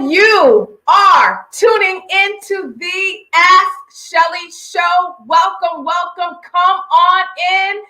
And you are tuning into the Ask Schellie Show. Welcome, welcome. Come on in,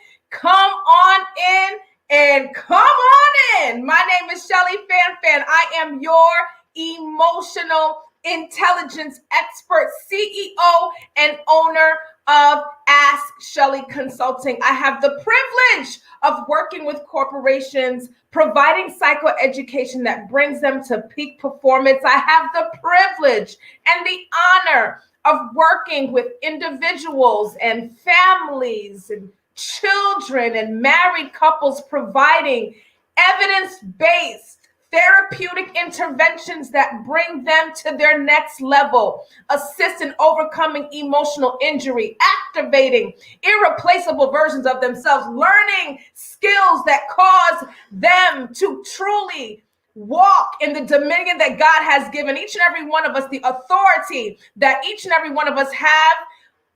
and come on in. My name is Schellie Fan. I am your emotional intelligence expert, CEO and owner of Ask Schellie Consulting. I have the privilege of working with corporations, providing psychoeducation that brings them to peak performance. I have the privilege and the honor of working with individuals and families and children and married couples, providing evidence-based therapeutic interventions that bring them to their next level, assist in overcoming emotional injury, activating irreplaceable versions of themselves, learning skills that cause them to truly walk in the dominion that God has given each and every one of us, the authority that each and every one of us have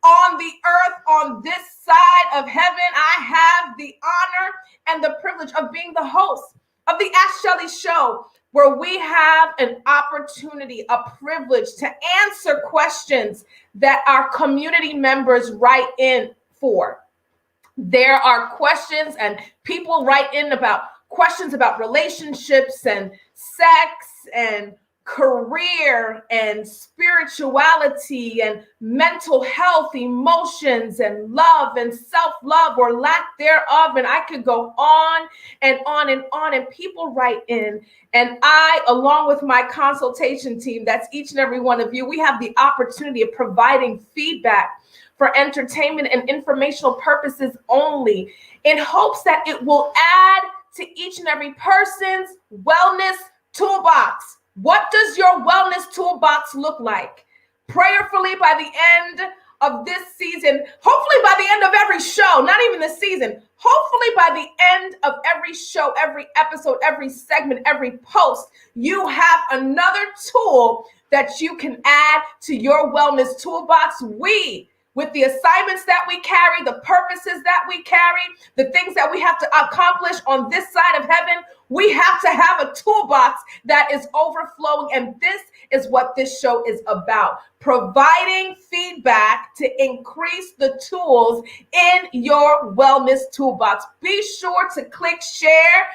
on the earth, on this side of heaven. I have the honor and the privilege of being the host of the Ask Schellie Show, where we have an opportunity, a privilege to answer questions that our community members write in for. There are questions and people write in about questions about relationships and sex and career and spirituality and mental health, emotions and love and self-love or lack thereof. And I could go on and on and on. And people write in, and I, along with my consultation team, that's each and every one of you, we have the opportunity of providing feedback for entertainment and informational purposes only, in hopes that it will add to each and every person's wellness toolbox. What does your wellness toolbox look like? Prayerfully, by the end of this season, hopefully by the end of every show, not even the season, hopefully by the end of every show, every episode, every segment, every post, you have another tool that you can add to your wellness toolbox. With the assignments that we carry, the purposes that we carry, the things that we have to accomplish on this side of heaven, we have to have a toolbox that is overflowing. And this is what this show is about: providing feedback to increase the tools in your wellness toolbox. Be sure to click share.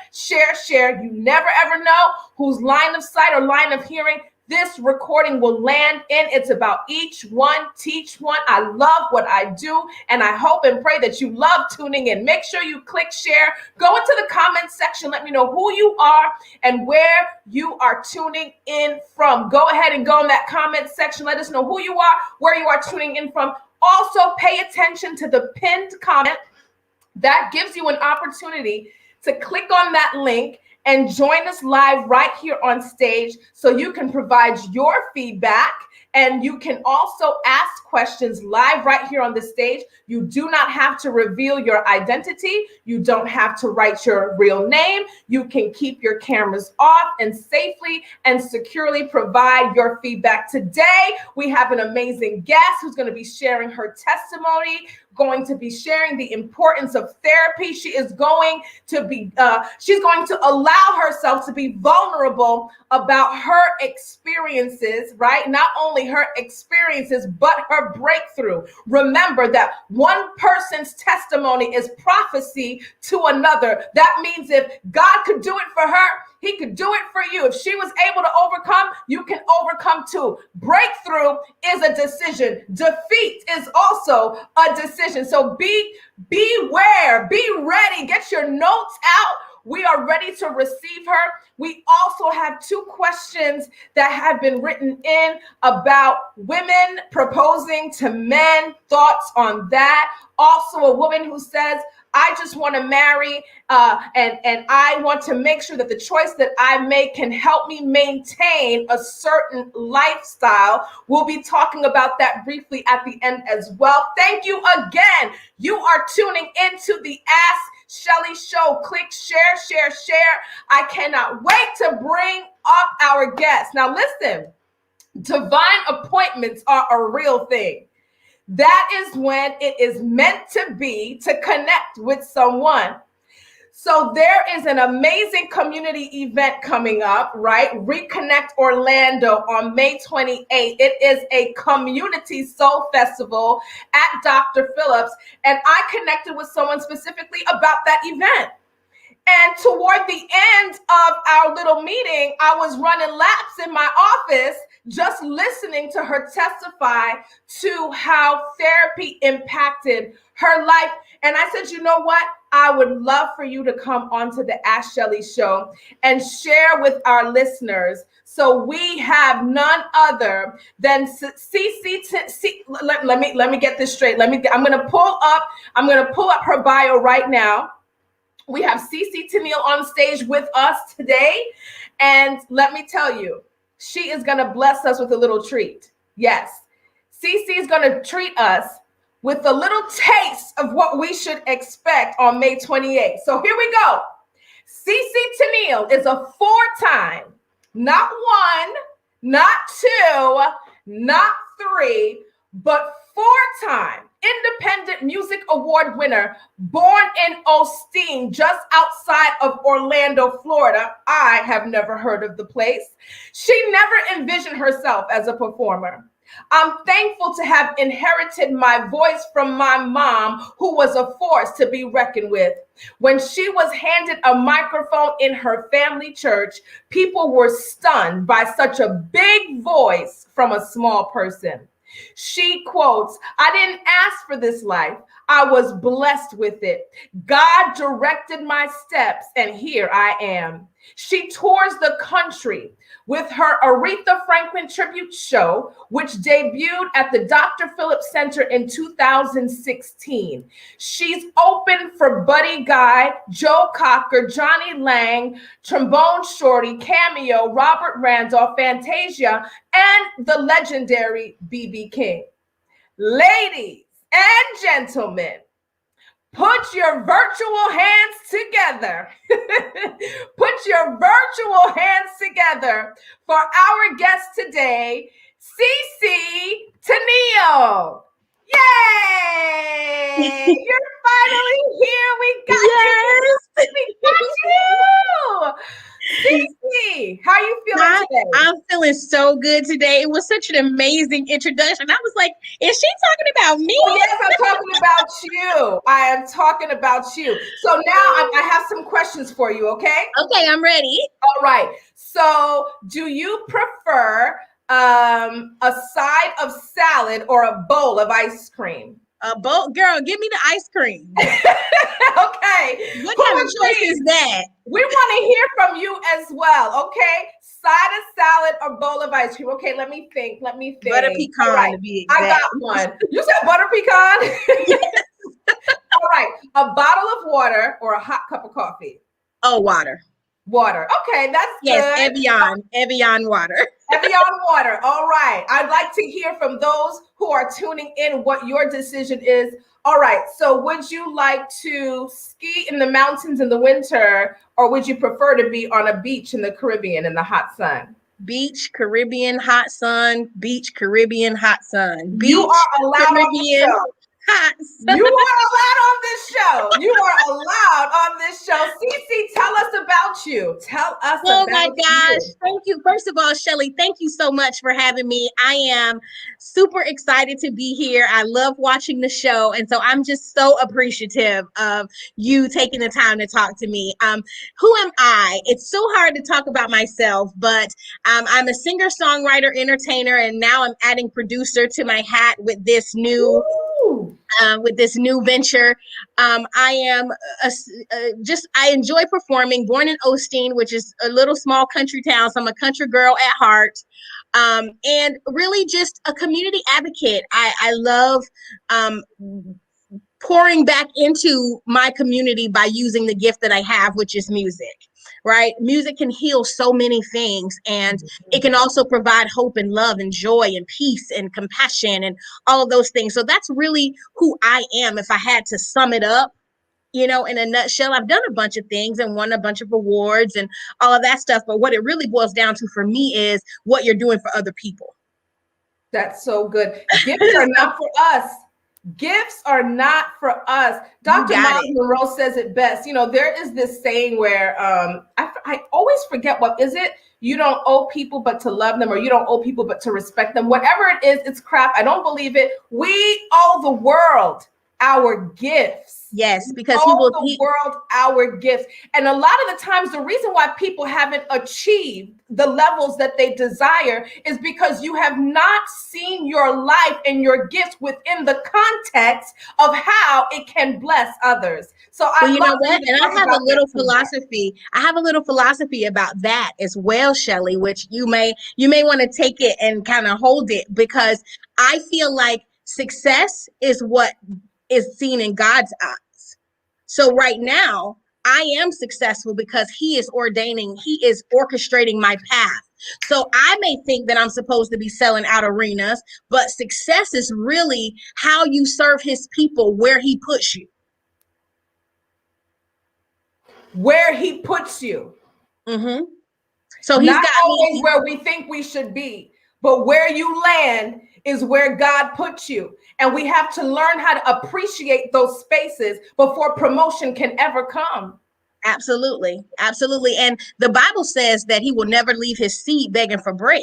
You never ever know whose line of sight or line of hearing this recording will land in. It's about each one, teach one. I love what I do, and I hope and pray that you love tuning in. Make sure you click share. Go into the comment section. Let me know who you are and where you are tuning in from. Go ahead and go in that comment section. Let us know who you are, where you are tuning in from. Also, pay attention to the pinned comment. That gives you an opportunity to click on that link and join us live right here on stage, so you can provide your feedback, and you can also ask questions live right here on the stage. You do not have to reveal your identity. You don't have to write your real name. You can keep your cameras off and safely and securely provide your feedback. Today, we have an amazing guest who's going to be sharing her testimony, going to be sharing the importance of therapy. She's going to allow herself to be vulnerable about her experiences, right? Not only her experiences, but her breakthrough. Remember that one person's testimony is prophecy to another. That means if God could do it for her, He could do it for you. If she was able to overcome, you can overcome too. Breakthrough is a decision. Defeat is also a decision. So beware, be ready, get your notes out. We are ready to receive her. We also have 2 questions that have been written in about women proposing to men. Thoughts on that? Also, a woman who says, I just want to marry and I want to make sure that the choice that I make can help me maintain a certain lifestyle. We'll be talking about that briefly at the end as well. Thank you again. You are tuning into the Ask Schellie Show. Click share. I cannot wait to bring up our guest. Now listen, divine appointments are a real thing. That is when it is meant to be to connect with someone. So there is an amazing community event coming up, right? Reconnect Orlando on May 28th. It is a community soul festival at Dr. Phillips. And I connected with someone specifically about that event. And toward the end of our little meeting, I was running laps in my office, just listening to her testify to how therapy impacted her life. And I said, you know what? I would love for you to come onto the Ask Schellie Show and share with our listeners. So we have none other than Cece. Let me get this straight. I'm going to pull up her bio right now. We have Cece Teneal on stage with us today. And let me tell you, she is going to bless us with a little treat. Yes, Cece is going to treat us with a little taste of what we should expect on May 28th. So here we go. Cece Teneal is a 4-time, not 1, not 2, not 3, but 4-time Independent Music Award winner, born in Osteen, just outside of Orlando, Florida. I have never heard of the place. She never envisioned herself as a performer. I'm thankful to have inherited my voice from my mom, who was a force to be reckoned with. When she was handed a microphone in her family church, people were stunned by such a big voice from a small person. She quotes, "I didn't ask for this life. I was blessed with it. God directed my steps, and here I am." She tours the country with her Aretha Franklin tribute show, which debuted at the Dr. Phillips Center in 2016. She's opened for Buddy Guy, Joe Cocker, Johnny Lang, Trombone Shorty, Cameo, Robert Randolph, Fantasia, and the legendary B.B. King. Ladies and gentlemen, put your virtual hands together. Put your virtual hands together for our guest today, Cece Teneal. Yay! You're finally here. We got you. We got you. Cece, how are you feeling today? I'm feeling so good today. It was such an amazing introduction. I was like, is she talking about me? Oh, yes, I'm talking about you. I am talking about you. So now I have some questions for you, okay? Okay, I'm ready. All right. So do you prefer a side of salad or a bowl of ice cream? A bowl, girl, give me the ice cream. Okay. What kind of choice is that? We want to hear from you as well, okay? Side of salad or bowl of ice cream. Okay, let me think. Butter pecan, right, to be exact. I got one. You said butter pecan? Yes. All right. A bottle of water or a hot cup of coffee? Oh, water. Water. Okay, that's yes, good. Evian water. Evian water. All right. I'd like to hear from those who are tuning in what your decision is. All right. So would you like to ski in the mountains in the winter, or would you prefer to be on a beach in the Caribbean in the hot sun? Beach, Caribbean, hot sun. Beach, Caribbean, hot sun. Beach, you are allowed Caribbean, hot sun. You are allowed on this show. You are allowed on this show. Cece, tell us about you. Tell us about you. Oh my gosh. Thank you. First of all, Schellie, thank you so much for having me. I am super excited to be here. I love watching the show. And so I'm just so appreciative of you taking the time to talk to me. Who am I? It's so hard to talk about myself, but I'm a singer, songwriter, entertainer, and now I'm adding producer to my hat with this new venture. I am I enjoy performing. Born in Osteen, which is a little small country town, so I'm a country girl at heart, and really just a community advocate. I love pouring back into my community by using the gift that I have, which is music. Right? Music can heal so many things, and it can also provide hope and love and joy and peace and compassion and all of those things. So that's really who I am. If I had to sum it up, in a nutshell, I've done a bunch of things and won a bunch of awards and all of that stuff. But what it really boils down to for me is what you're doing for other people. That's so good. Gifts are not for us. Gifts are not for us. You Dr. got Miles it. Monroe says it best. You know, there is this saying where I always forget, what is it? You don't owe people but to love them, or you don't owe people but to respect them. Whatever it is, it's crap. I don't believe it. We owe the world our gifts. Yes, because he Owe will. the world our gifts. And a lot of the times, the reason why people haven't achieved the levels that they desire is because you have not seen your life and your gifts within the context of how it can bless others. So Well, you know what? And I have a little philosophy. I have a little philosophy about that as well, Schellie, which you may want to take it and kind of hold it, because I feel like success is what is seen in God's eyes. So right now, I am successful because he is orchestrating my path. So I may think that I'm supposed to be selling out arenas, but success is really how you serve his people where he puts you. Where he puts you. Mm-hmm. So he's not got always me where we think we should be, but where you land is where God puts you. And we have to learn how to appreciate those spaces before promotion can ever come. Absolutely. Absolutely. And the Bible says that he will never leave his seed begging for bread.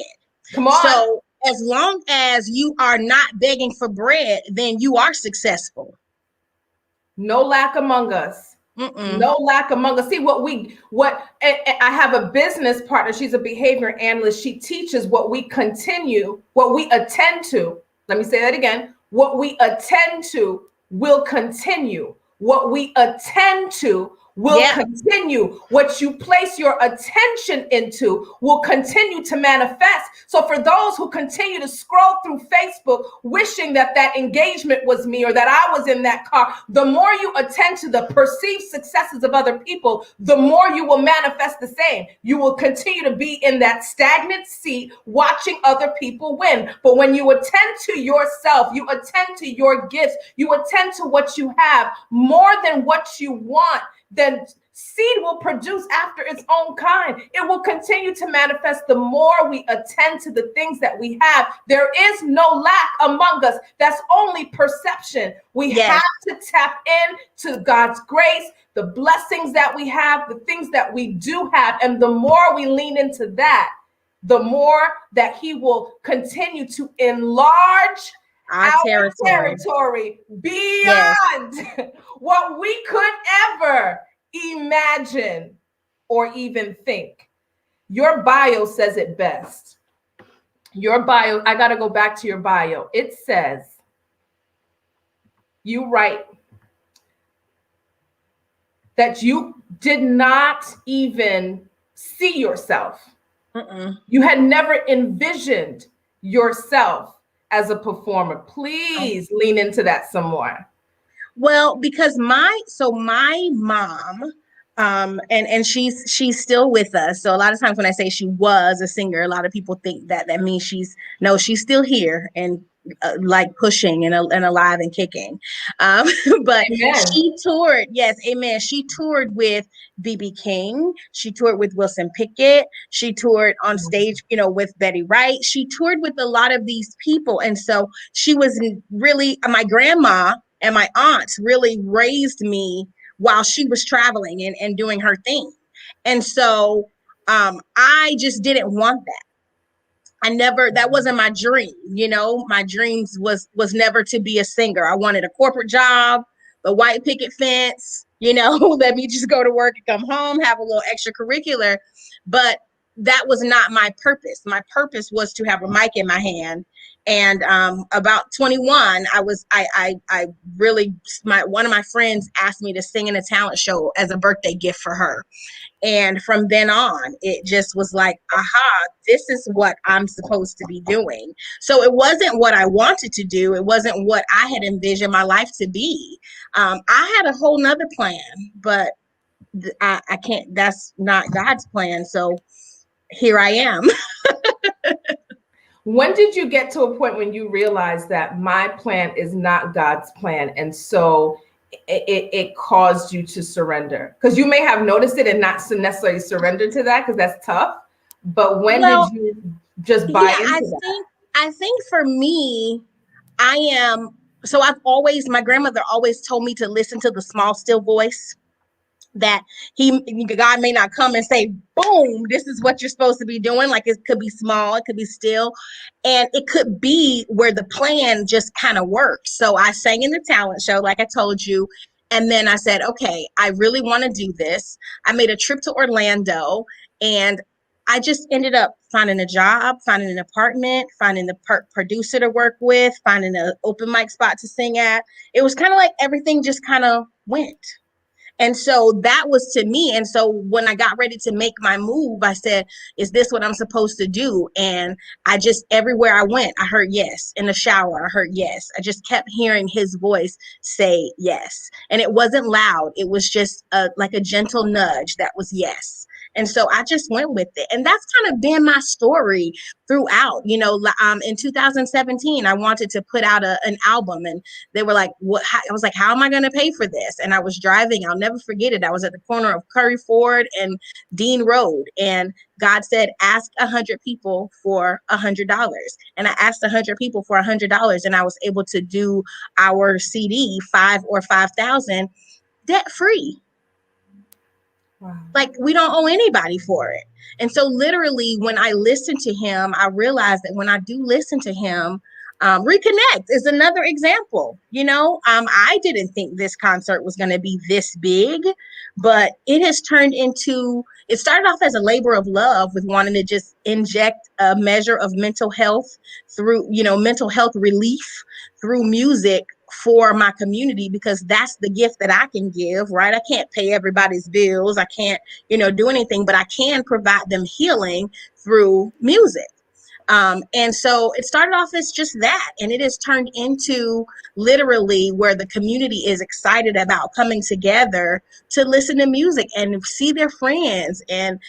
Come on. So as long as you are not begging for bread, then you are successful. No lack among us. Mm-mm. No lack among us. See I have a business partner. She's a behavior analyst. She teaches what we attend to. Let me say that again. What we attend to will continue. What we attend to will continue. What you place your attention into will continue to manifest. So for those who continue to scroll through Facebook wishing that engagement was me or that I was in that car, the more you attend to the perceived successes of other people, the more you will manifest the same. You will continue to be in that stagnant seat watching other people win. But when you attend to yourself, you attend to your gifts, you attend to what you have more than what you want, then seed will produce after its own kind. It will continue to manifest the more we attend to the things that we have. There is no lack among us. That's only perception. We have to tap into God's grace, the blessings that we have, the things that we do have. And the more we lean into that, the more that he will continue to enlarge our territory beyond what we could ever imagine or even think. Your bio says it best. Your bio, I got to go back to your bio. It says, you write that you did not even see yourself. You had never envisioned yourself as a performer. Please lean into that some more. Well, because my mom, and she's still with us. So a lot of times when I say she was a singer, a lot of people think that means she's still here and like pushing and alive and kicking. But Amen. she toured. Yes, amen. She toured with B.B. King. She toured with Wilson Pickett. She toured on stage, with Betty Wright. She toured with a lot of these people. And so she was really, my grandma and my aunts really raised me while she was traveling and doing her thing. And so I just didn't want that. That wasn't my dream. My dreams was never to be a singer. I wanted a corporate job, the white picket fence, let me just go to work and come home, have a little extracurricular. But that was not my purpose. My purpose was to have a mic in my hand. And about 21, I really, one of my friends asked me to sing in a talent show as a birthday gift for her. And from then on, it just was like, aha, this is what I'm supposed to be doing. So it wasn't what I wanted to do. It wasn't what I had envisioned my life to be. I had a whole nother plan, but I can't, that's not God's plan. So here I am. When did you get to a point when you realized that my plan is not God's plan? And so it caused you to surrender? Because you may have noticed it and not necessarily surrender to that, because that's tough. But when did you just buy into that? I think for me, I am So my grandmother always told me to listen to the small, still voice, that God may not come and say, boom, this is what you're supposed to be doing. Like, it could be small, it could be still, and it could be where the plan just kind of works. So I sang in the talent show, like I told you. And then I said, okay, I really want to do this. I made a trip to Orlando, and I just ended up finding a job, finding an apartment, finding the producer to work with, finding an open mic spot to sing at. It was kind of like everything just kind of went. And so that was to me. And so when I got ready to make my move, I said, is this what I'm supposed to do? And I just, everywhere I went, I heard yes. In the shower, I heard yes. I just kept hearing his voice say yes. And it wasn't loud. It was just like a gentle nudge that was yes. And so I just went with it. And that's kind of been my story throughout. In 2017, I wanted to put out an album, and they were like, "What?" I was like, "How am I going to pay for this?" And I was driving. I'll never forget it. I was at the corner of Curry Ford and Dean Road, and God said, "Ask 100 people for $100." And I asked 100 people for $100, and I was able to do our CD, 5,000, debt free. Wow. Like, we don't owe anybody for it. And so literally when I listen to him, I realized that when I do listen to him, Reconnect is another example. I didn't think this concert was going to be this big, but it has it started off as a labor of love with wanting to just inject a measure of mental health through, mental health relief through music for my community, because that's the gift that I can give, right? I can't pay everybody's bills. I can't, do anything, but I can provide them healing through music. And so it started off as just that, and it has turned into literally where the community is excited about coming together to listen to music and see their friends and,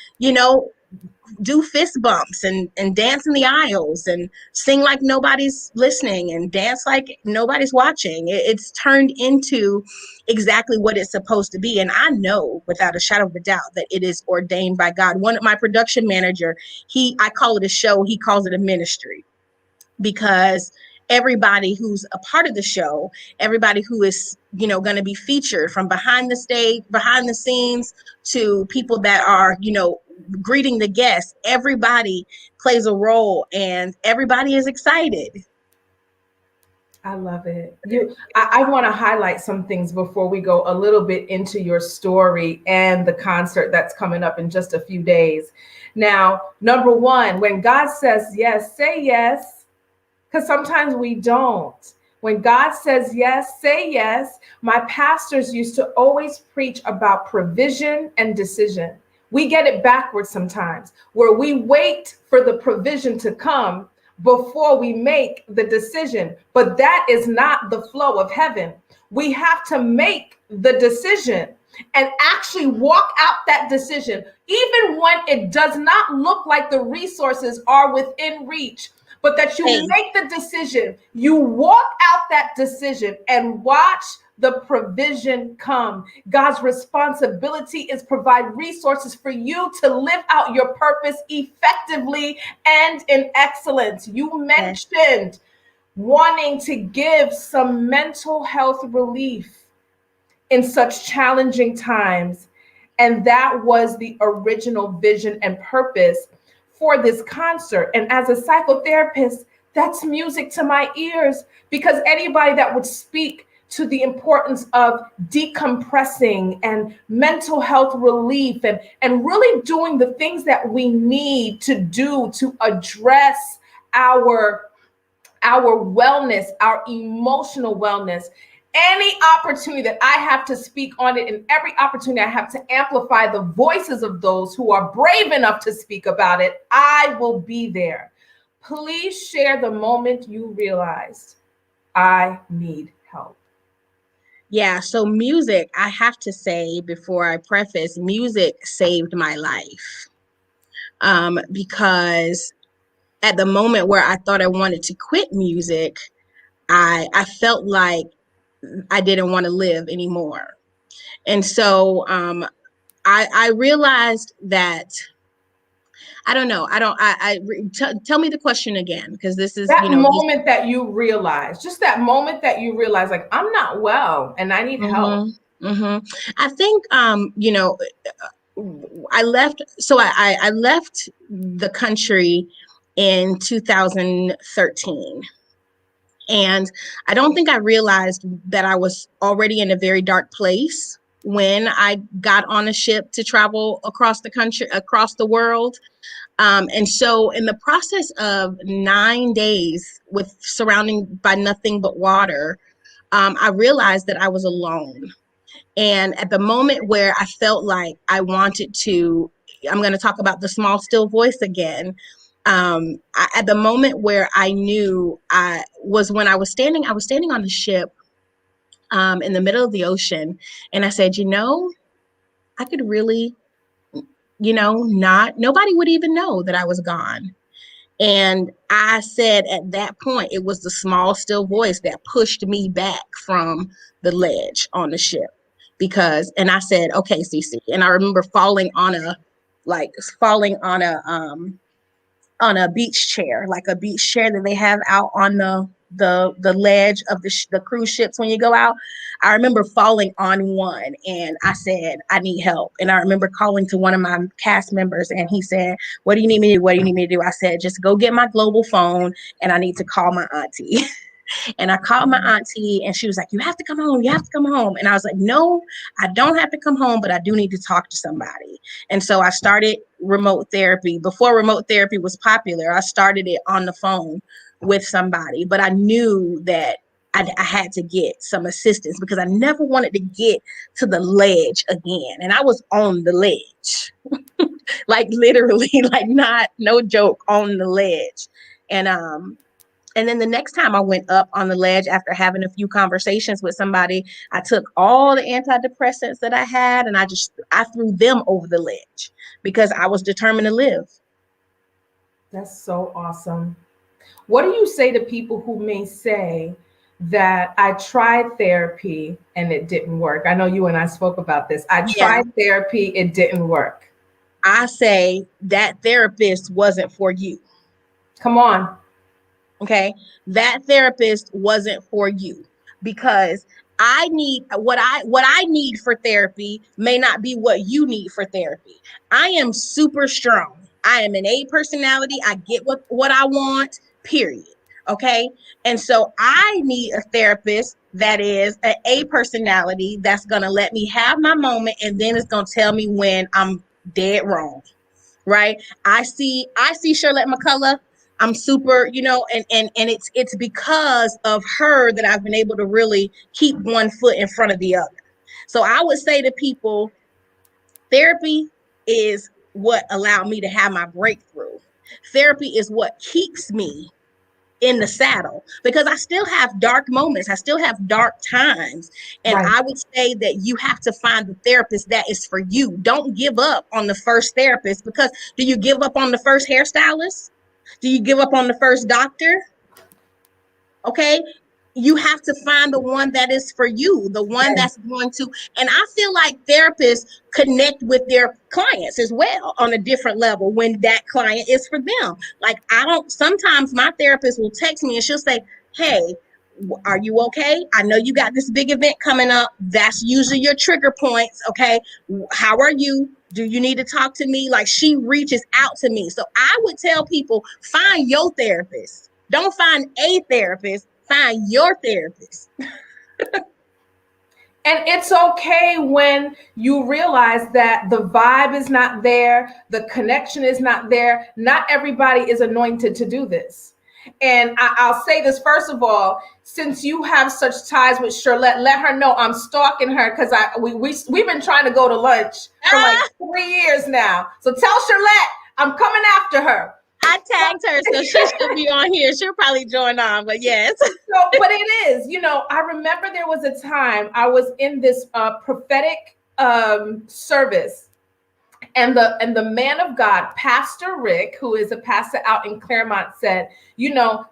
do fist bumps and dance in the aisles and sing like nobody's listening and dance like nobody's watching. It's turned into exactly what it's supposed to be. And I know without a shadow of a doubt that it is ordained by God. My production manager, I call it a show, he calls it a ministry, because everybody who's a part of the show, everybody who is, going to be featured, from behind the scenes to people that are, greeting the guests, everybody plays a role and everybody is excited. I love it. I want to highlight some things before we go a little bit into your story and the concert that's coming up in just a few days. Now, number one, when God says yes, say yes, because sometimes we don't. When God says yes, say yes. My pastors used to always preach about provision and decision. We get it backwards sometimes, where we wait for the provision to come before we make the decision. But that is not the flow of heaven. We have to make the decision and actually walk out that decision, even when it does not look like the resources are within reach. But that you make the decision, you walk out that decision and watch the provision come. God's responsibility is provide resources for you to live out your purpose effectively and in excellence. You mentioned wanting to give some mental health relief in such challenging times. And that was the original vision and purpose for this concert. And as a psychotherapist, that's music to my ears, because anybody that would speak to the importance of decompressing and mental health relief and really doing the things that we need to do to address our wellness, our emotional wellness. Any opportunity that I have to speak on it, and every opportunity I have to amplify the voices of those who are brave enough to speak about it, I will be there. Please share the moment you realized I need help. Yeah, so music, I have to say before I preface, music saved my life. Because at the moment where I thought I wanted to quit music, I felt like I didn't want to live anymore. And so I realized that I don't know. Tell me the question again, because this is, That moment that you realize, just that moment that you realize, like, I'm not well and I need help. I think, I left. So I left the country in 2013. And I don't think I realized that I was already in a very dark place when I got on a ship to travel across the country, across the world. And so in the process of 9 days with surrounding by nothing but water, I realized that I was alone. And at the moment where I felt like I wanted to, I'm going to talk about the small, still voice again. At the moment where I knew I was when I was standing on the ship in the middle of the ocean. And I said, I could really, nobody would even know that I was gone. And I said at that point, it was the small, still voice that pushed me back from the ledge on the ship. And I said, okay, Cece. And I remember falling on a beach chair, like a beach chair that they have out on the ledge of the cruise ships when you go out. I remember falling on one and I said, I need help. And I remember calling to one of my cast members and he said, what do you need me to do? What do you need me to do? I said, just go get my global phone and I need to call my auntie. And I called my auntie and she was like, you have to come home. You have to come home. And I was like, no, I don't have to come home, but I do need to talk to somebody. And so I started remote therapy. Before remote therapy was popular, I started it on the phone with somebody, but I knew that I had to get some assistance because I never wanted to get to the ledge again. And I was on the ledge, like literally, like no joke, on the ledge. And then the next time I went up on the ledge after having a few conversations with somebody, I took all the antidepressants that I had and I threw them over the ledge because I was determined to live. That's so awesome. What do you say to people who may say that I tried therapy and it didn't work? I know you and I spoke about this. I Yeah. tried therapy, it didn't work. I say that therapist wasn't for you. Come on. Okay. That therapist wasn't for you because what I need for therapy may not be what you need for therapy. I am super strong. I am an A personality. I get what I want, period. Okay. And so I need a therapist that is an A personality that's going to let me have my moment and then it's going to tell me when I'm dead wrong. Right. I see Charlotte McCullough. I'm super, and it's because of her that I've been able to really keep one foot in front of the other. So I would say to people, therapy is what allowed me to have my breakthrough. Therapy is what keeps me in the saddle because I still have dark moments. I still have dark times. And Right. I would say that you have to find the therapist that is for you. Don't give up on the first therapist because do you give up on the first hairstylist? Do you give up on the first doctor? Okay. You have to find the one that is for you, the one that's going to, and I feel like therapists connect with their clients as well on a different level when that client is for them. Like sometimes my therapist will text me and she'll say, hey, are you okay? I know you got this big event coming up. That's usually your trigger points. Okay. How are you? Do you need to talk to me? Like she reaches out to me. So I would tell people, find your therapist. Don't find a therapist, find your therapist. And it's okay when you realize that the vibe is not there, the connection is not there. Not everybody is anointed to do this. And I'll say this first of all, since you have such ties with Charlotte, let her know I'm stalking her because we've been trying to go to lunch for like 3 years now. So tell Charlotte I'm coming after her. I tagged her, so she should be on here. She'll probably join on, but yes. But it is, I remember there was a time I was in this prophetic service, and the man of God, Pastor Rick, who is a pastor out in Claremont, said,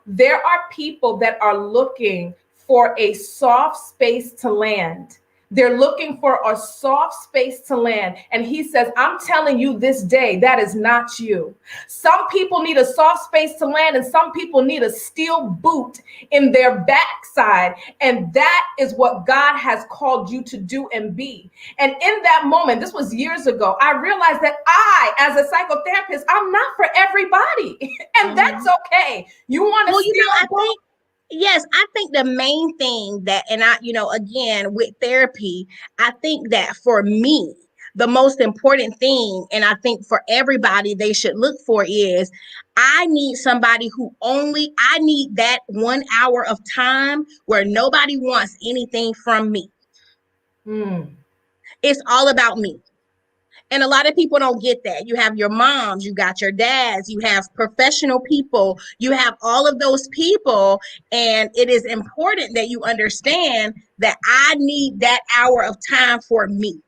there are people that are looking for a soft space to land. They're looking for a soft space to land. And he says, I'm telling you this day, that is not you. Some people need a soft space to land, and some people need a steel boot in their backside. And that is what God has called you to do and be. And in that moment, this was years ago, I realized that I, as a psychotherapist, I'm not for everybody. And that's okay. You want to I think, yes, I think the main thing that, and I, again, with therapy, I think that for me, the most important thing, and I think for everybody they should look for is, I need somebody I need that 1 hour of time where nobody wants anything from me. It's all about me. And a lot of people don't get that. You have your moms, you got your dads, you have professional people, you have all of those people. And it is important that you understand that I need that hour of time for me.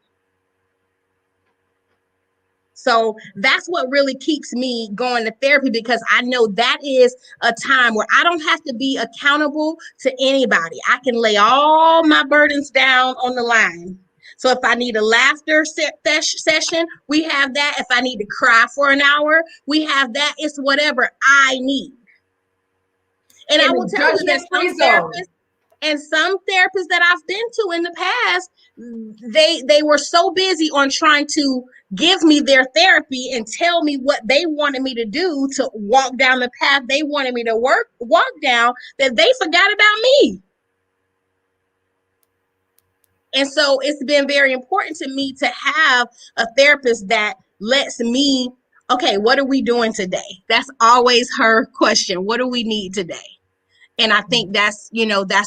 So that's what really keeps me going to therapy, because I know that is a time where I don't have to be accountable to anybody. I can lay all my burdens down on the line. So if I need a laughter session, we have that. If I need to cry for an hour, we have that. It's whatever I need. And I will tell you that some therapists that I've been to in the past, they were so busy on trying to give me their therapy and tell me what they wanted me to do to walk down the path they wanted me to walk down, that they forgot about me. And so it's been very important to me to have a therapist that lets me, okay, what are we doing today? That's always her question. What do we need today? And I think that's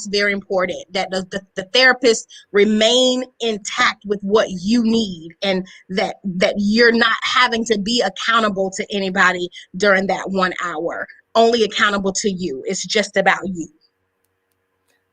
very important, that the therapist remain intact with what you need, and that you're not having to be accountable to anybody during that 1 hour, only accountable to you. It's just about you.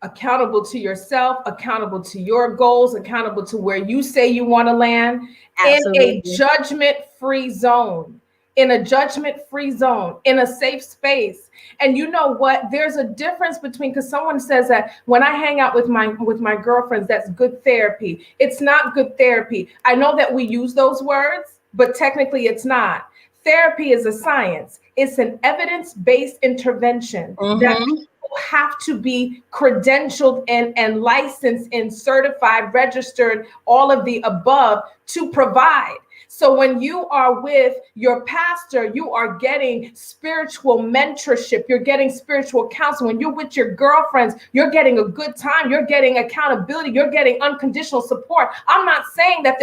Accountable to yourself, accountable to your goals, accountable to where you say you want to land. Absolutely. In a judgment-free zone. In a judgment-free zone, in a safe space. And you know what? There's a difference between, because someone says that when I hang out with my girlfriends, that's good therapy. It's not good therapy. I know that we use those words, but technically it's not. Therapy is a science. It's an evidence-based intervention that people have to be credentialed and licensed and certified, registered, all of the above to provide. So when you are with your pastor, you are getting spiritual mentorship. You're getting spiritual counseling. When you're with your girlfriends, you're getting a good time. You're getting accountability. You're getting unconditional support. I'm not saying that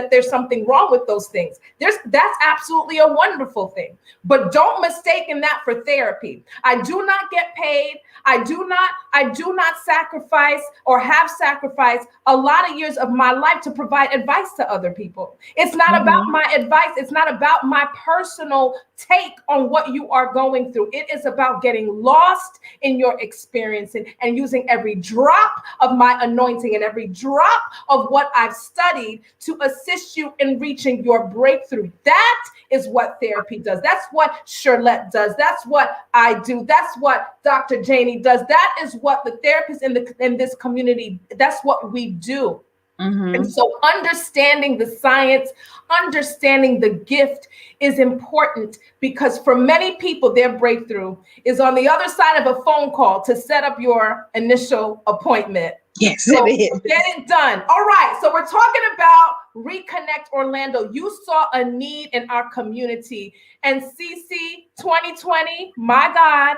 there's something wrong with those things. That's absolutely a wonderful thing. But don't mistake that for therapy. I do not get paid. I do not sacrifice or have sacrificed a lot of years of my life to provide advice to other people. It's not about my advice. It's not about my personal take on what you are going through. It is about getting lost in your experience and using every drop of my anointing and every drop of what I've studied to assist you in reaching your breakthrough. That is what therapy does. That's what Charlotte does. That's what I do. That's what Dr. Janie does. That is what the therapists in this community, that's what we do. And so understanding the science, understanding the gift is important, because for many people, their breakthrough is on the other side of a phone call to set up your initial appointment. Yes, so it is. Get it done. All right. So we're talking about Reconnect Orlando. You saw a need in our community. And Cece, 2020, my God,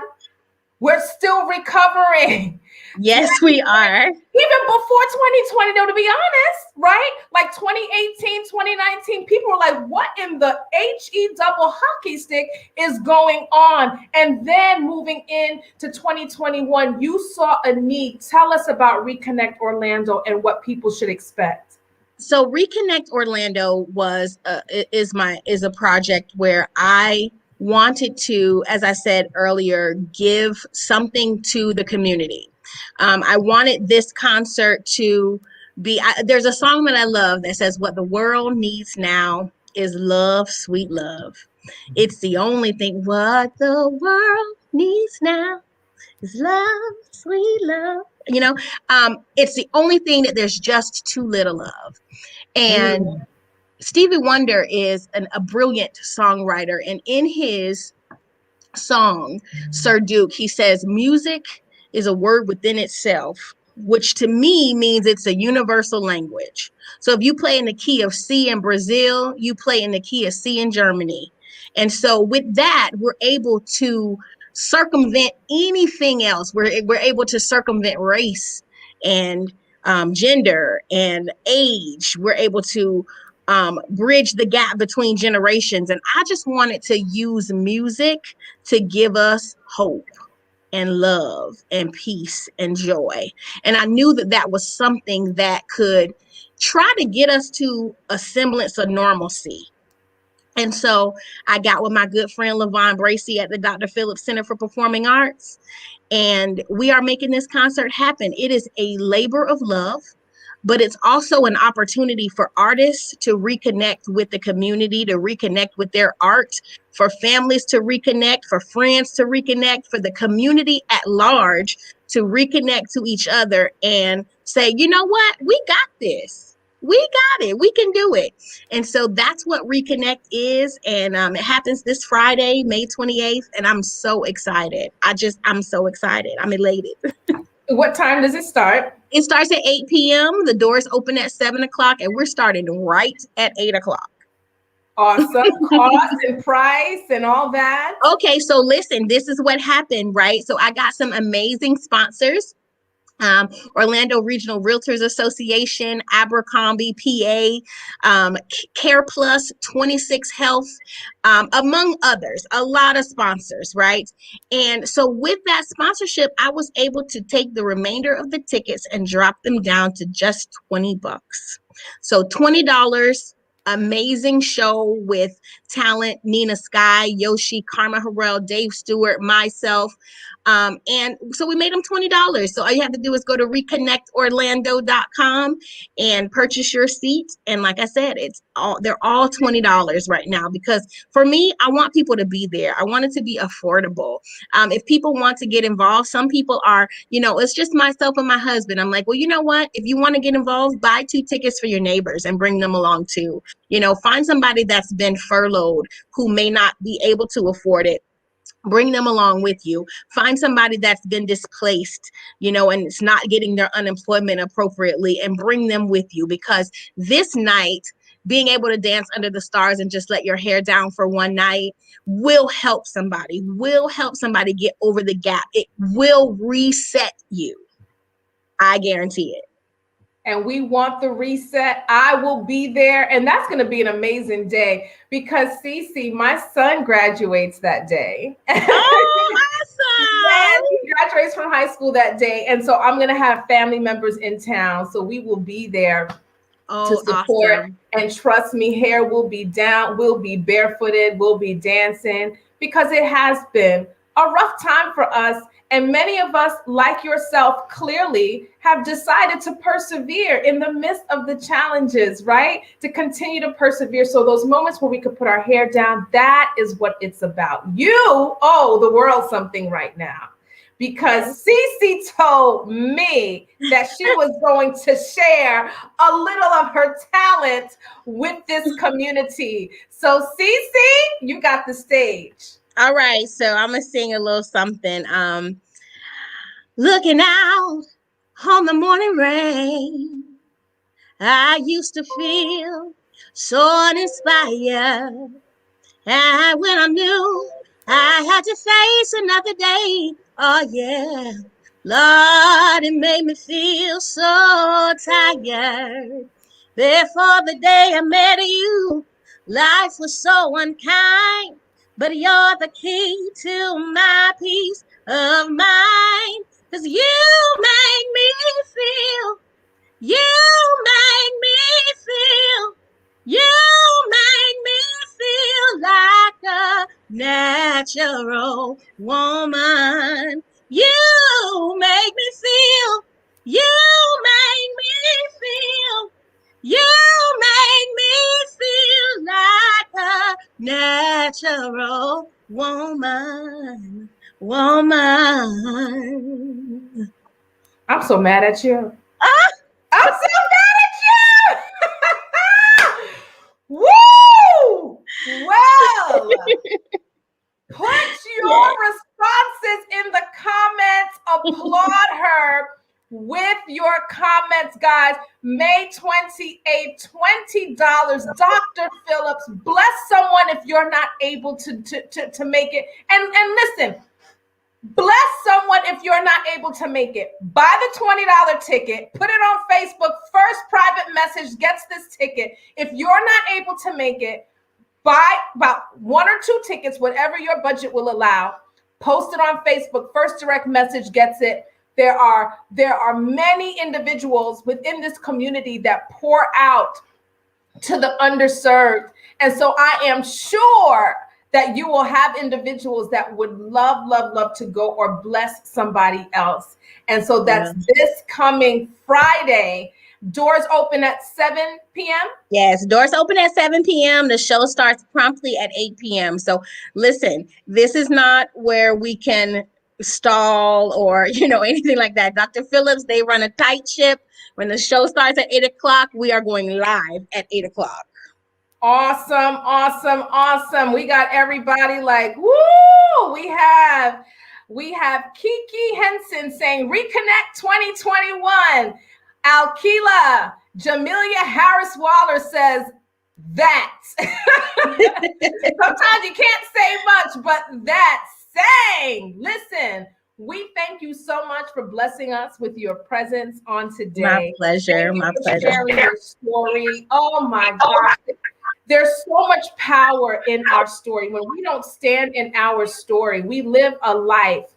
we're still recovering. Yes, we are. Even before 2020, though, to be honest, right? Like 2018, 2019, people were like, what in the HE double hockey stick is going on? And then moving into 2021, you saw a need. Tell us about Reconnect Orlando and what people should expect. So Reconnect Orlando is a project where I wanted to, as I said earlier, give something to the community. I wanted this concert to be, there's a song that I love that says, what the world needs now is love, sweet love. It's the only thing. What the world needs now is love, sweet love. It's the only thing that there's just too little of. And Stevie Wonder is a brilliant songwriter. And in his song, Sir Duke, he says, music is a word within itself, which to me means it's a universal language. So if you play in the key of C in Brazil, you play in the key of C in Germany. And so with that, we're able to circumvent anything else. We're able to circumvent race and gender and age. We're able to bridge the gap between generations. And I just wanted to use music to give us hope and love and peace and joy. And I knew that that was something that could try to get us to a semblance of normalcy. And so I got with my good friend LaVon Bracey at the Dr. Phillips Center for Performing Arts, and we are making this concert happen. It is a labor of love, but it's also an opportunity for artists to reconnect with the community, to reconnect with their art, for families to reconnect, for friends to reconnect, for the community at large to reconnect to each other and say, you know what, we got this. We got it. We can do it. And so that's what Reconnect is. And it happens this Friday, May 28th. And I'm so excited. I'm so excited. I'm elated. What time does it start? It starts at 8 p.m. The doors open at 7 o'clock, and we're starting right at 8 o'clock. Awesome. Cost and price and all that. Okay, so listen, this is what happened, right? So I got some amazing sponsors. Orlando Regional Realtors Association, Abercrombie, PA, Care Plus, 26 Health, among others, a lot of sponsors, right? And so with that sponsorship, I was able to take the remainder of the tickets and drop them down to just $20. So $20. Amazing show with talent, Nina Sky, Yoshi, Karma Harrell, Dave Stewart, myself. And so we made them $20. So all you have to do is go to reconnectorlando.com and purchase your seat. And like I said, they're all $20 right now, because for me, I want people to be there. I want it to be affordable. If people want to get involved, some people are, it's just myself and my husband. I'm like, well, you know what? If you want to get involved, buy 2 tickets for your neighbors and bring them along too. Find somebody that's been furloughed who may not be able to afford it. Bring them along with you. Find somebody that's been displaced, and it's not getting their unemployment appropriately, and bring them with you, because this night, being able to dance under the stars and just let your hair down for one night will help somebody get over the gap. It will reset you. I guarantee it. And we want the reset. I will be there. And that's going to be an amazing day, because Cece, my son graduates that day. Oh, awesome. And he graduates from high school that day. And so I'm going to have family members in town. So we will be there to support. Awesome. And trust me, hair will be down. We'll be barefooted. We'll be dancing, because it has been a rough time for us. And many of us, like yourself, clearly have decided to persevere in the midst of the challenges, right? To continue to persevere. So those moments where we could put our hair down, that is what it's about. You owe the world something right now, because Cece told me that she was going to share a little of her talent with this community. So Cece, you got the stage. All right, so I'm gonna sing a little something. Looking out on the morning rain, I used to feel so uninspired. And when I knew I had to face another day, oh yeah, Lord, it made me feel so tired. Before the day I met you, life was so unkind. But you're the key to my peace of mind. 'Cause you make me feel, you make me feel, you make me feel like a natural woman. You make me feel, you make me feel, you make me feel like a natural woman. I'm so mad at you. Ah! I'm so mad at you. Woo! Well, put your Yeah. responses in the comments. Applaud her with your comments, guys. May 28th, $20. Dr. Phillips, bless someone if you're not able to make it. And listen, bless someone if you're not able to make it. Buy the $20 ticket, put it on Facebook. First private message gets this ticket. If you're not able to make it, buy about 1 or 2 tickets, whatever your budget will allow. Post it on Facebook. First direct message gets it. There are many individuals within this community that pour out to the underserved. And so I am sure that you will have individuals that would love to go or bless somebody else. And so that's this coming Friday. Doors open at 7 p.m. Yes, doors open at 7 p.m. The show starts promptly at 8 p.m. So listen, this is not where we can stall or, anything like that. Dr. Phillips, they run a tight ship. When the show starts at 8 o'clock, we are going live at 8 o'clock. Awesome. We got everybody like, woo! We have Kiki Henson saying reconnect 2021. Alkila Jamelia Harris Waller says that. Sometimes you can't say much, but that saying. Listen, we thank you so much for blessing us with your presence on today. My pleasure. My pleasure. Sharing your story. Oh my gosh. There's so much power in our story. When we don't stand in our story, we live a life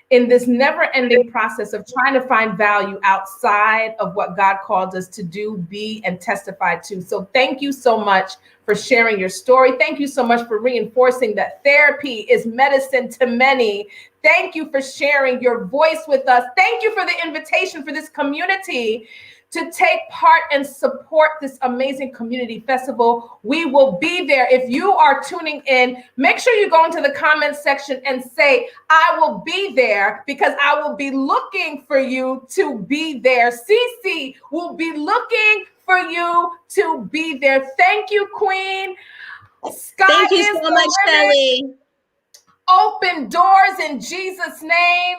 in this never-ending process of trying to find value outside of what God called us to do, be, and testify to. So thank you so much for sharing your story. Thank you so much for reinforcing that therapy is medicine to many. Thank you for sharing your voice with us. Thank you for the invitation for this community to take part and support this amazing community festival. We will be there. If you are tuning in, make sure you go into the comments section and say, I will be there, because I will be looking for you to be there. Cece will be looking for you to be there. Thank you, Queen. Thank you so much, Schellie. Open doors in Jesus' name.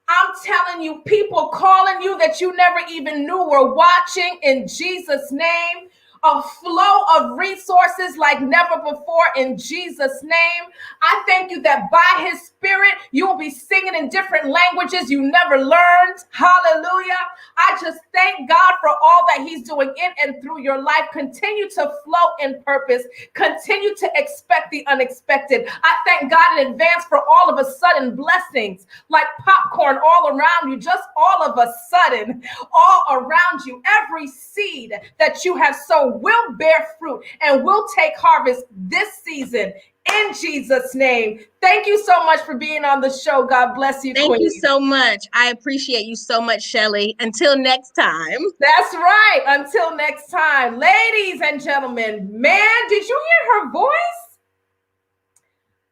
I'm telling you, people calling you that you never even knew were watching in Jesus' name. A flow of resources like never before in Jesus' name. I thank you that by his spirit, you will be singing in different languages you never learned. Hallelujah. I just thank God for all that he's doing in and through your life. Continue to flow in purpose. Continue to expect the unexpected. I thank God in advance for all of a sudden blessings like popcorn all around you, just all of a sudden, all around you. Every seed that you have sown will bear fruit and will take harvest this season in Jesus' name. Thank you so much for being on the show. God bless you, Thank Queen. you so much. I appreciate you so much, Schellie. Until next time. That's right. Until next time. Ladies and gentlemen, man, did you hear her voice?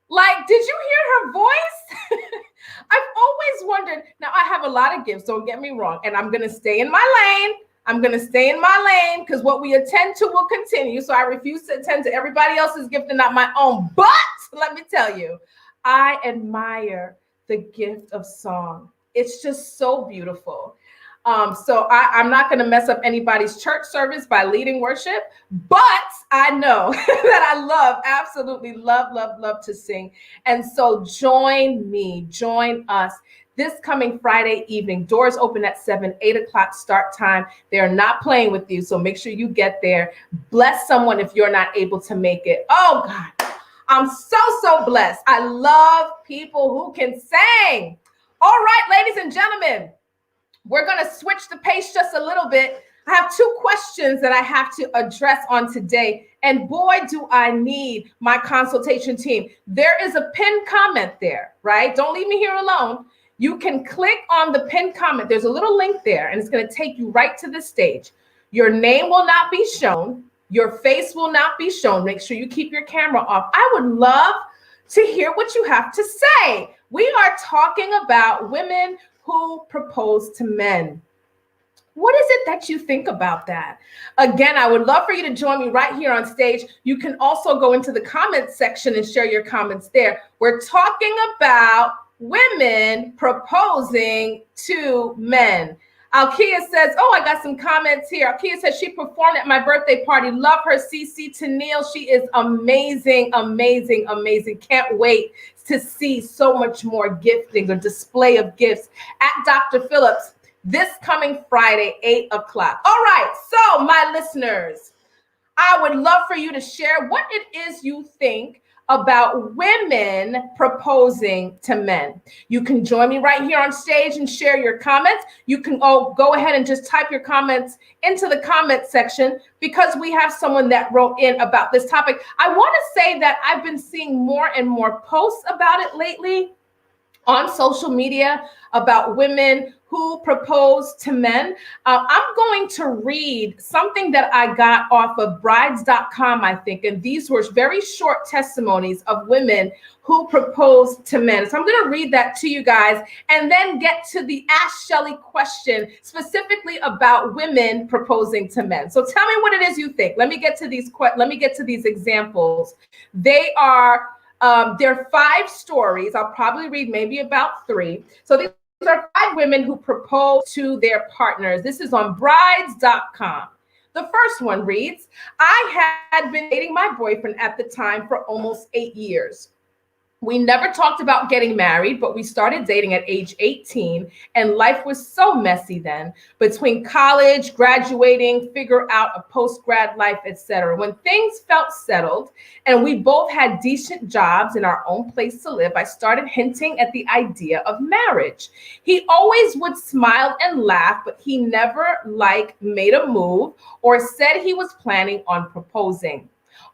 Like, did you hear her voice? I've always wondered. Now, I have a lot of gifts, don't get me wrong, and I'm going to stay in my lane. I'm going to stay in my lane because what we attend to will continue. So I refuse to attend to everybody else's gift and not my own. But let me tell you, I admire the gift of song. It's just so beautiful. So I'm not going to mess up anybody's church service by leading worship, but I know that I absolutely love to sing. And so join us this coming Friday evening. Doors open at 7, 8 o'clock start time. They're not playing with you, so make sure you get there. Bless someone if you're not able to make it. Oh, God, I'm so blessed. I love people who can sing. All right, ladies and gentlemen, we're going to switch the pace just a little bit. I have 2 questions that I have to address on today. And boy, do I need my consultation team. There is a pinned comment there, right? Don't leave me here alone. You can click on the pinned comment. There's a little link there, and it's going to take you right to the stage. Your name will not be shown. Your face will not be shown. Make sure you keep your camera off. I would love to hear what you have to say. We are talking about women who propose to men. What is it that you think about that? Again, I would love for you to join me right here on stage. You can also go into the comments section and share your comments there. We're talking about women proposing to men. Alkia says, oh, I got some comments here. Alkia says she performed at my birthday party. Love her, Cece. Teneal, she is amazing, amazing, amazing. Can't wait to see so much more gifting or display of gifts at Dr. Phillips this coming Friday, 8 o'clock. All right, so my listeners, I would love for you to share what it is you think about women proposing to men. You can join me right here on stage and share your comments. You can go ahead and just type your comments into the comment section because we have someone that wrote in about this topic. I want to say that I've been seeing more and more posts about it lately on social media about women who propose to men. I'm going to read something that I got off of brides.com, I think, and these were very short testimonies of women who proposed to men. So I'm going to read that to you guys and then get to the Ask Schellie question specifically about women proposing to men. So tell me what it is you think. Let me get to these examples. They are there are 5 stories. I'll probably read maybe about 3. So these are 5 women who propose to their partners. This is on brides.com. The first one reads, I had been dating my boyfriend at the time for almost 8 years. We never talked about getting married, but we started dating at age 18, and life was so messy then. Between college, graduating, figure out a post-grad life, etc. When things felt settled and we both had decent jobs in our own place to live, I started hinting at the idea of marriage. He always would smile and laugh, but he never made a move or said he was planning on proposing.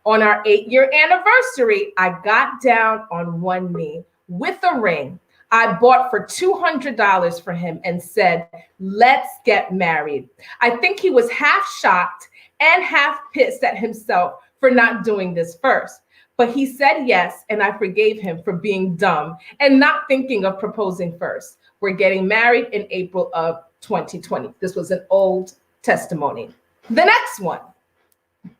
On our 8-year anniversary, I got down on one knee with a ring I bought for $200 for him and said, let's get married. I think he was half shocked and half pissed at himself for not doing this first. But he said yes, and I forgave him for being dumb and not thinking of proposing first. We're getting married in April of 2020. This was an old testimony. The next one.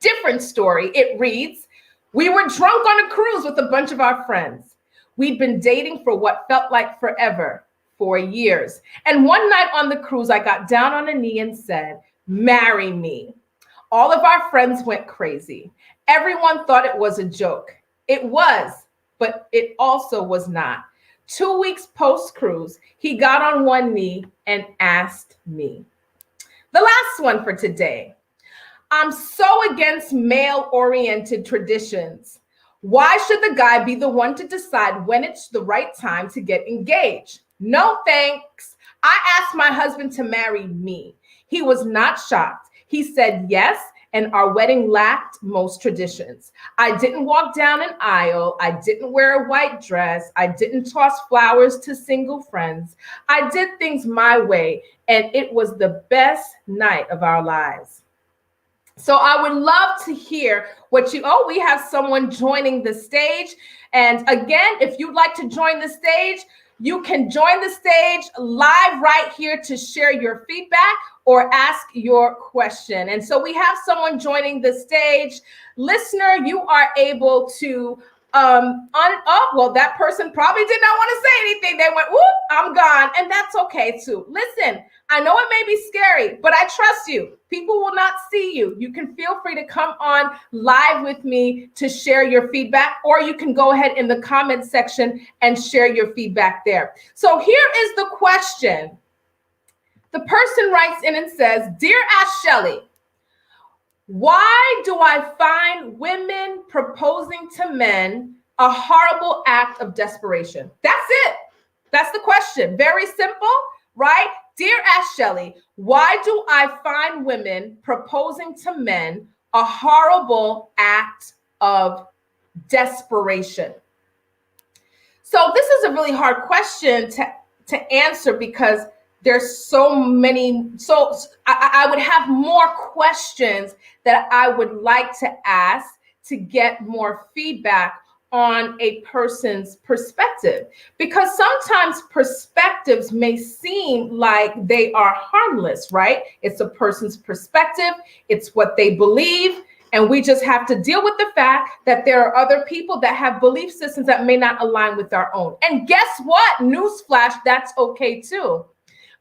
Different story. It reads, we were drunk on a cruise with a bunch of our friends. We'd been dating for what felt like forever, 4 years. And one night on the cruise, I got down on a knee and said, marry me. All of our friends went crazy. Everyone thought it was a joke. It was, but it also was not. 2 weeks post-cruise, he got on one knee and asked me. The last one for today. I'm so against male-oriented traditions. Why should the guy be the one to decide when it's the right time to get engaged? No thanks. I asked my husband to marry me. He was not shocked. He said yes, and our wedding lacked most traditions. I didn't walk down an aisle. I didn't wear a white dress. I didn't toss flowers to single friends. I did things my way, and it was the best night of our lives. So I would love to hear what we have someone joining the stage. And again, if you'd like to join the stage, you can join the stage live right here to share your feedback or ask your question. And so we have someone joining the stage. Listener, you are able to that person probably did not want to say anything. They went, whoop, I'm gone. And that's okay too. Listen, I know it may be scary, but I trust you. People will not see you. You can feel free to come on live with me to share your feedback, or you can go ahead in the comment section and share your feedback there. So here is the question. The person writes in and says, Dear Ask Schellie, why do I find women proposing to men a horrible act of desperation? That's it. That's the question. Very simple, right? Dear Ask Schellie, why do I find women proposing to men a horrible act of desperation? So this is a really hard question to answer because there's so many. So I would have more questions that I would like to ask to get more feedback on a person's perspective, because sometimes perspectives may seem like they are harmless, right? It's a person's perspective, it's what they believe, and we just have to deal with the fact that there are other people that have belief systems that may not align with our own. And guess what? Newsflash, that's okay too.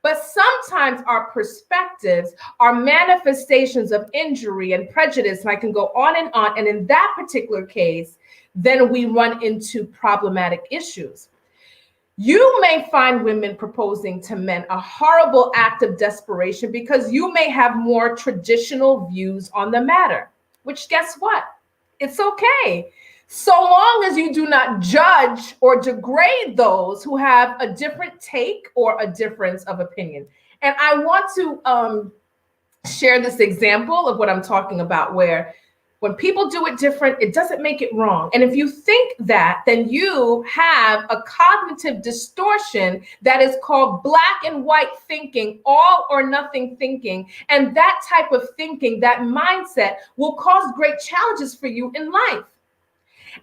But sometimes our perspectives are manifestations of injury and prejudice, and I can go on. And in that particular case, then we run into problematic issues. You may find women proposing to men a horrible act of desperation because you may have more traditional views on the matter, which guess what? It's okay. So long as you do not judge or degrade those who have a different take or a difference of opinion. And I want to share this example of what I'm talking about, where when people do it different, it doesn't make it wrong. And if you think that, then you have a cognitive distortion that is called black and white thinking, all or nothing thinking. And that type of thinking, that mindset, will cause great challenges for you in life.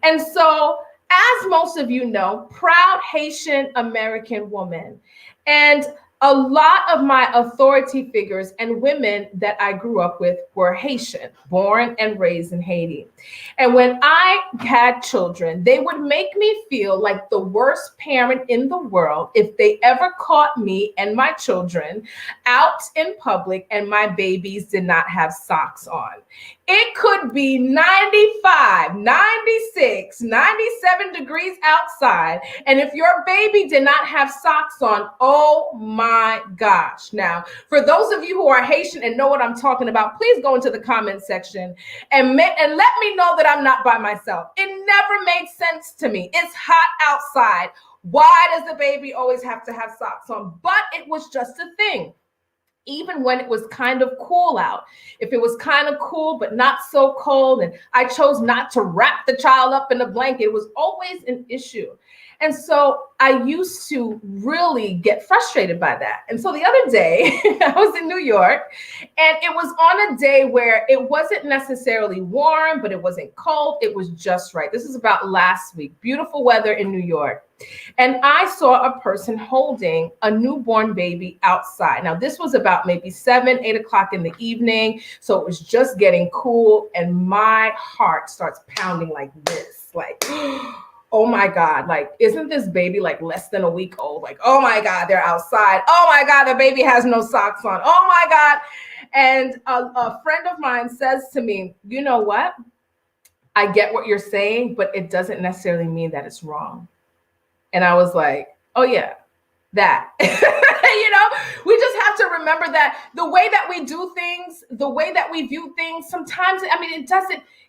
And so, as most of you know, proud Haitian American woman. And a lot of my authority figures and women that I grew up with were Haitian, born and raised in Haiti. And when I had children, they would make me feel like the worst parent in the world if they ever caught me and my children out in public and my babies did not have socks on. It could be 95, 96, 97 degrees outside. And if your baby did not have socks on, oh my gosh. Now, for those of you who are Haitian and know what I'm talking about, please go into the comment section and let me know that I'm not by myself. It never made sense to me. It's hot outside. Why does the baby always have to have socks on? But it was just a thing. Even when it was kind of cool out, if it was kind of cool but not so cold, and I chose not to wrap the child up in a blanket, it was always an issue. And so I used to really get frustrated by that. And so the other day, I was in New York, and it was on a day where it wasn't necessarily warm, but it wasn't cold. It was just right. This is about last week. Beautiful weather in New York. And I saw a person holding a newborn baby outside. Now, this was about maybe 7, 8 o'clock in the evening. So it was just getting cool. And my heart starts pounding like this, like, oh my God, like, isn't this baby like less than a week old? Like, oh my God, they're outside. Oh my God, the baby has no socks on. Oh my God. And a friend of mine says to me, you know what? I get what you're saying, but it doesn't necessarily mean that it's wrong. And I was like, oh yeah, that. You know, we just have to remember that the way that we do things, the way that we view things, sometimes, I mean,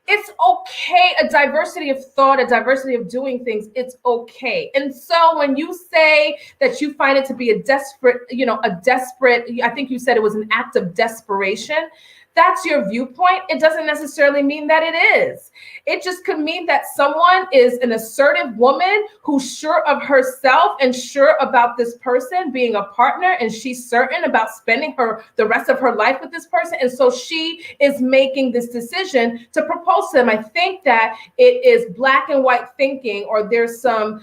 it's okay. A diversity of thought, a diversity of doing things, it's okay. And so when you say that you find it to be a desperate, I think you said it was an act of desperation. That's your viewpoint. It doesn't necessarily mean that it is. It just could mean that someone is an assertive woman who's sure of herself and sure about this person being a partner, and she's certain about spending the rest of her life with this person. And so she is making this decision to propose to them. I think that it is black and white thinking, or there's some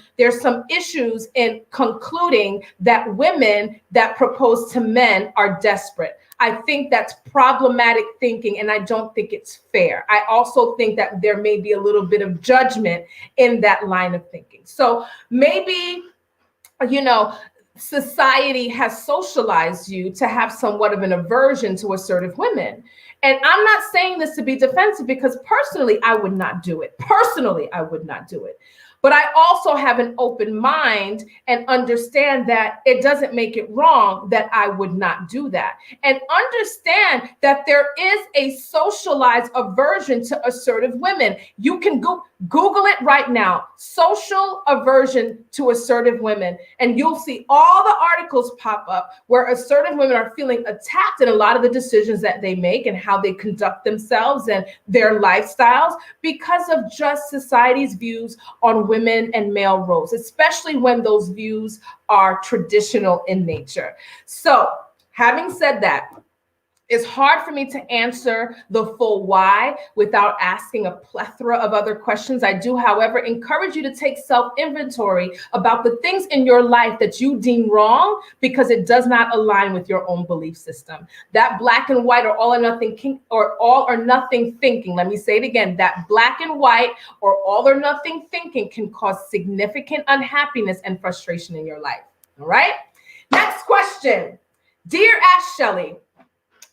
issues in concluding that women that propose to men are desperate. I think that's problematic thinking, and I don't think it's fair. I also think that there may be a little bit of judgment in that line of thinking. So maybe, society has socialized you to have somewhat of an aversion to assertive women. And I'm not saying this to be defensive, because personally, I would not do it. But I also have an open mind and understand that it doesn't make it wrong that I would not do that. And understand that there is a socialized aversion to assertive women. You can Google it right now, social aversion to assertive women, and you'll see all the articles pop up where assertive women are feeling attacked in a lot of the decisions that they make and how they conduct themselves and their lifestyles, because of just society's views on women and male roles, especially when those views are traditional in nature. So, having said that, It's hard for me to answer the full why without asking a plethora of other questions. I do, however, encourage you to take self-inventory about the things in your life that you deem wrong because it does not align with your own belief system. That black and white or all or nothing thinking, let me say it again, that black and white or all or nothing thinking can cause significant unhappiness and frustration in your life. All right? Next question. Dear Ask Schellie,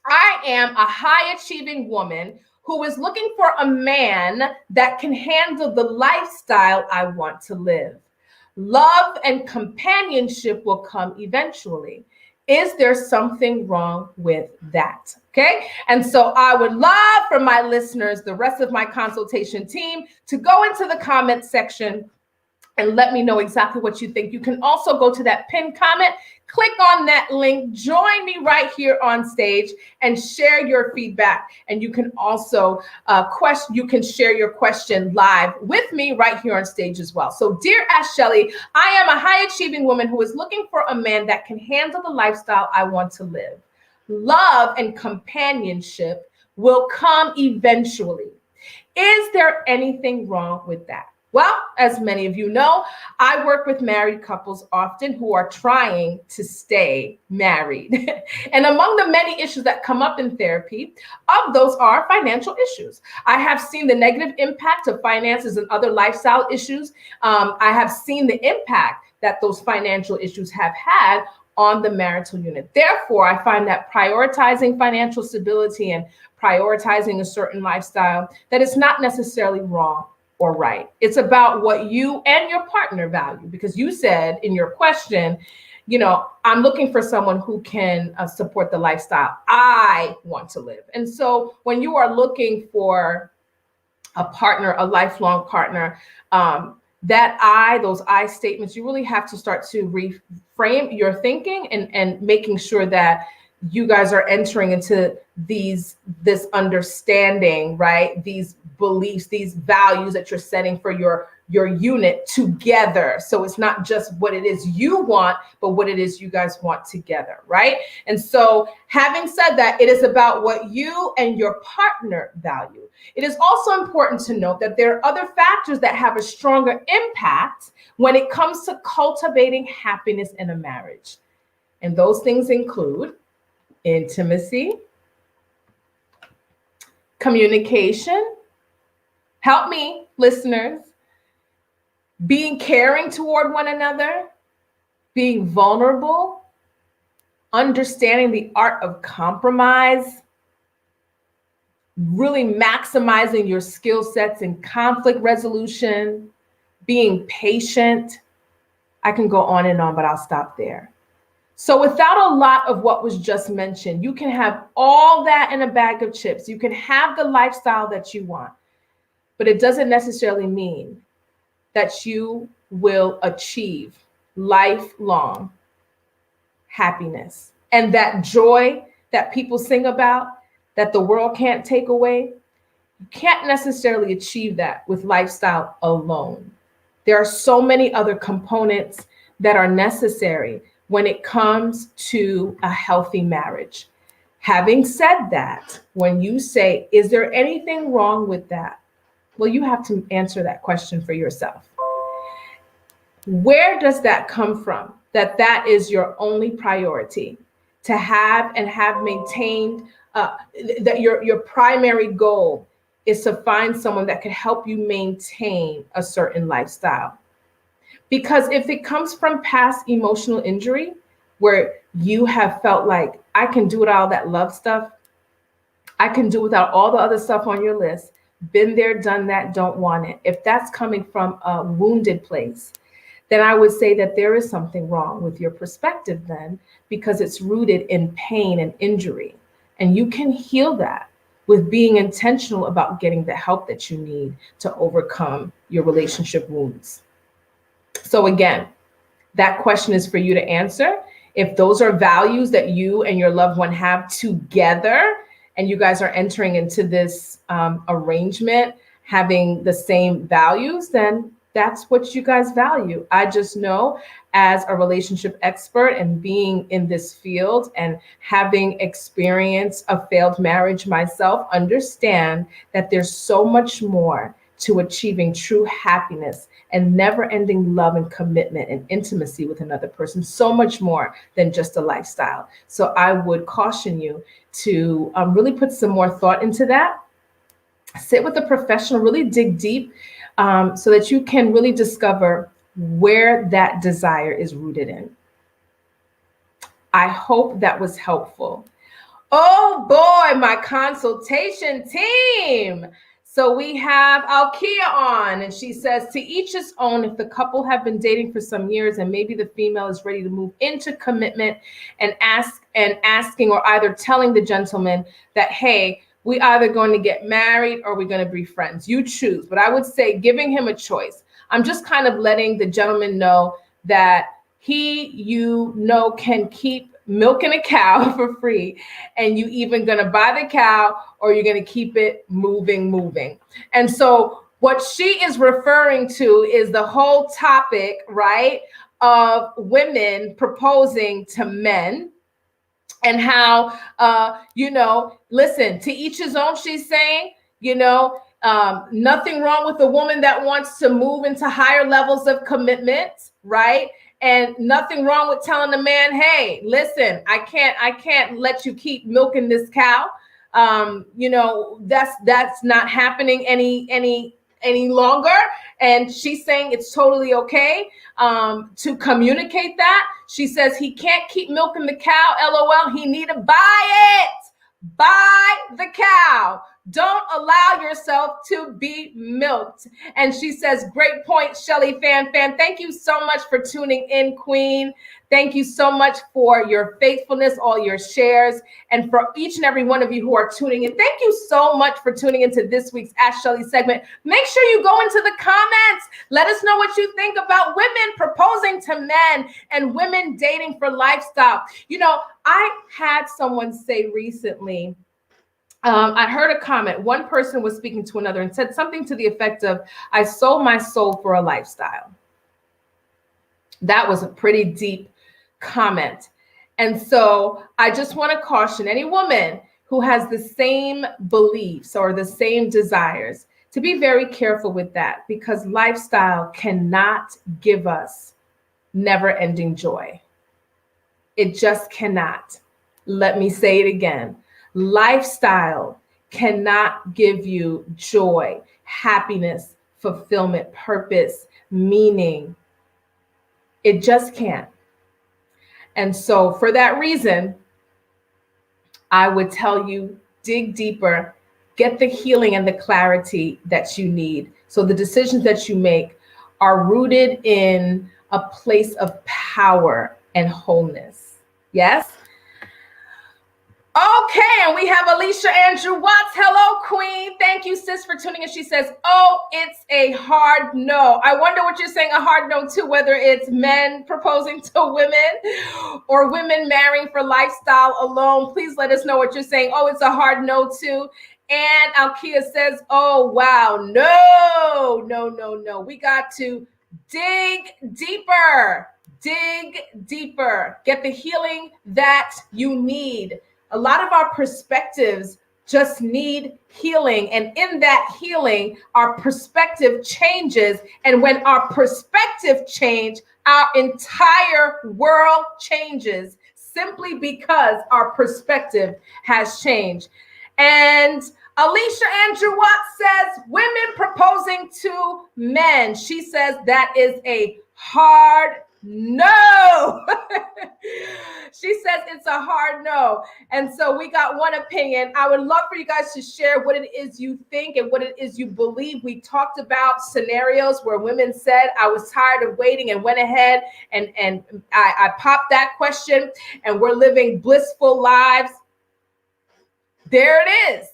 I am a high achieving woman who is looking for a man that can handle the lifestyle I want to live. Love and companionship will come eventually. Is there something wrong with that? Okay. And so I would love for my listeners, the rest of my consultation team, to go into the comment section and let me know exactly what you think. You can also go to that pinned comment, click on that link, join me right here on stage and share your feedback. And you can also share your question live with me right here on stage as well. So dear Ask Schellie, I am a high achieving woman who is looking for a man that can handle the lifestyle I want to live. Love and companionship will come eventually. Is there anything wrong with that? Well, as many of you know, I work with married couples often who are trying to stay married. And among the many issues that come up in therapy, of those are financial issues. I have seen the negative impact of finances and other lifestyle issues. I have seen the impact that those financial issues have had on the marital unit. Therefore, I find that prioritizing financial stability and prioritizing a certain lifestyle, that is not necessarily wrong or right. It's about what you and your partner value, because you said in your question, I'm looking for someone who can support the lifestyle I want to live. And so when you are looking for a partner, a lifelong partner, those I statements, you really have to start to reframe your thinking and making sure that you guys are entering into this understanding, right? These beliefs, these values that you're setting for your unit together. So it's not just what it is you want, but what it is you guys want together, right? And so having said that, it is about what you and your partner value. It is also important to note that there are other factors that have a stronger impact when it comes to cultivating happiness in a marriage. And those things include intimacy, communication, help me, listeners, being caring toward one another, being vulnerable, understanding the art of compromise, really maximizing your skill sets in conflict resolution, being patient. I can go on and on, but I'll stop there. So without a lot of what was just mentioned, you can have all that in a bag of chips. You can have the lifestyle that you want, but it doesn't necessarily mean that you will achieve lifelong happiness. And that joy that people sing about, that the world can't take away, you can't necessarily achieve that with lifestyle alone. There are so many other components that are necessary when it comes to a healthy marriage. Having said that, when you say, is there anything wrong with that? Well, you have to answer that question for yourself. Where does that come from? That is your only priority, to have and have maintained, that your primary goal is to find someone that can help you maintain a certain lifestyle. Because if it comes from past emotional injury, where you have felt like, I can do without all that love stuff, I can do without all the other stuff on your list, been there, done that, don't want it. If that's coming from a wounded place, then I would say that there is something wrong with your perspective then, because it's rooted in pain and injury. And you can heal that with being intentional about getting the help that you need to overcome your relationship wounds. So again, that question is for you to answer. If those are values that you and your loved one have together, and you guys are entering into this arrangement, having the same values, then that's what you guys value. I just know as a relationship expert and being in this field and having experienced a failed marriage myself, understand that there's so much more to achieving true happiness and never-ending love and commitment and intimacy with another person, so much more than just a lifestyle. So I would caution you to really put some more thought into that. Sit with a professional, really dig deep, so that you can really discover where that desire is rooted in. I hope that was helpful. Oh boy, my consultation team. So we have Alkia on, and she says, to each his own. If the couple have been dating for some years and maybe the female is ready to move into commitment and asking or either telling the gentleman that, hey, we either going to get married or we're going to be friends. You choose. But I would say giving him a choice. I'm just kind of letting the gentleman know that can keep milking a cow for free, and you even gonna buy the cow or you're gonna keep it moving. And so what she is referring to is the whole topic, right, of women proposing to men, and how, listen, to each his own, she's saying, nothing wrong with a woman that wants to move into higher levels of commitment, right? And nothing wrong with telling the man, hey, listen, I can't let you keep milking this cow. That's not happening any longer. And she's saying it's totally okay to communicate that. She says he can't keep milking the cow. LOL. He need to buy it. Buy the cow. Don't allow yourself to be milked. And she says, great point, Schellie fan. Thank you so much for tuning in, Queen. Thank you so much for your faithfulness, all your shares, and for each and every one of you who are tuning in. Thank you so much for tuning into this week's Ask Schellie segment. Make sure you go into the comments. Let us know what you think about women proposing to men and women dating for lifestyle. I had someone say recently, I heard a comment. One person was speaking to another and said something to the effect of, I sold my soul for a lifestyle. That was a pretty deep comment. And so I just want to caution any woman who has the same beliefs or the same desires to be very careful with that, because lifestyle cannot give us never-ending joy. It just cannot. Let me say it again. Lifestyle cannot give you joy, happiness, fulfillment, purpose, meaning. It just can't. And so for that reason, I would tell you, dig deeper, get the healing and the clarity that you need. So the decisions that you make are rooted in a place of power and wholeness. Yes? Okay, and we have Alicia Andrew Watts. Hello, Queen. Thank you, sis, for tuning in. She says, oh, it's a hard no. I wonder what you're saying a hard no to, whether it's men proposing to women or women marrying for lifestyle alone. Please let us know what you're saying. Oh, it's a hard no to. And Alkia says, oh, wow, no. We got to dig deeper. Dig deeper. Get the healing that you need. A lot of our perspectives just need healing. And in that healing, our perspective changes. And when our perspective changes, our entire world changes, simply because our perspective has changed. And Alicia Andrew Watts says, women proposing to men. She says that is a hard no. She says it's a hard no. And so we got one opinion. I would love for you guys to share what it is you think and what it is you believe. We talked about scenarios where women said, I was tired of waiting, and went ahead and I popped that question, and we're living blissful lives. There it is.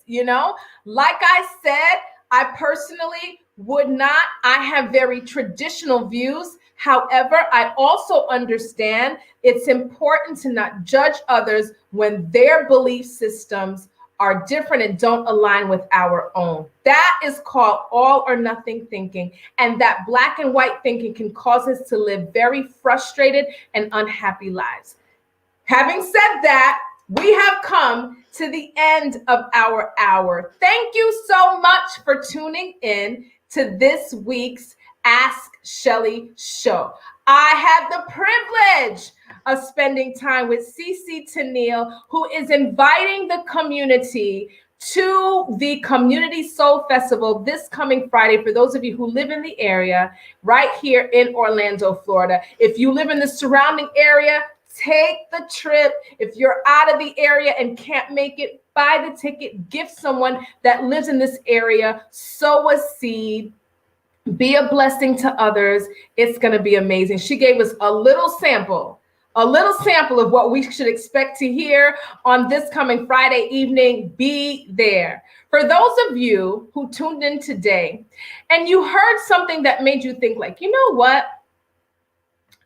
Like I said, I personally would not. I have very traditional views. However, I also understand it's important to not judge others when their belief systems are different and don't align with our own. That is called all or nothing thinking. And that black and white thinking can cause us to live very frustrated and unhappy lives. Having said that, we have come to the end of our hour. Thank you so much for tuning in to this week's Ask Schellie Show. I had the privilege of spending time with Cece Teneal, who is inviting the community to the Community Soul Festival this coming Friday. For those of you who live in the area, right here in Orlando, Florida. If you live in the surrounding area, take the trip. If you're out of the area and can't make it, buy the ticket, gift someone that lives in this area, sow a seed, be a blessing to others. It's going to be amazing. She gave us a little sample of what we should expect to hear on this coming Friday evening. Be there. For those of you who tuned in today and you heard something that made you think like, you know what?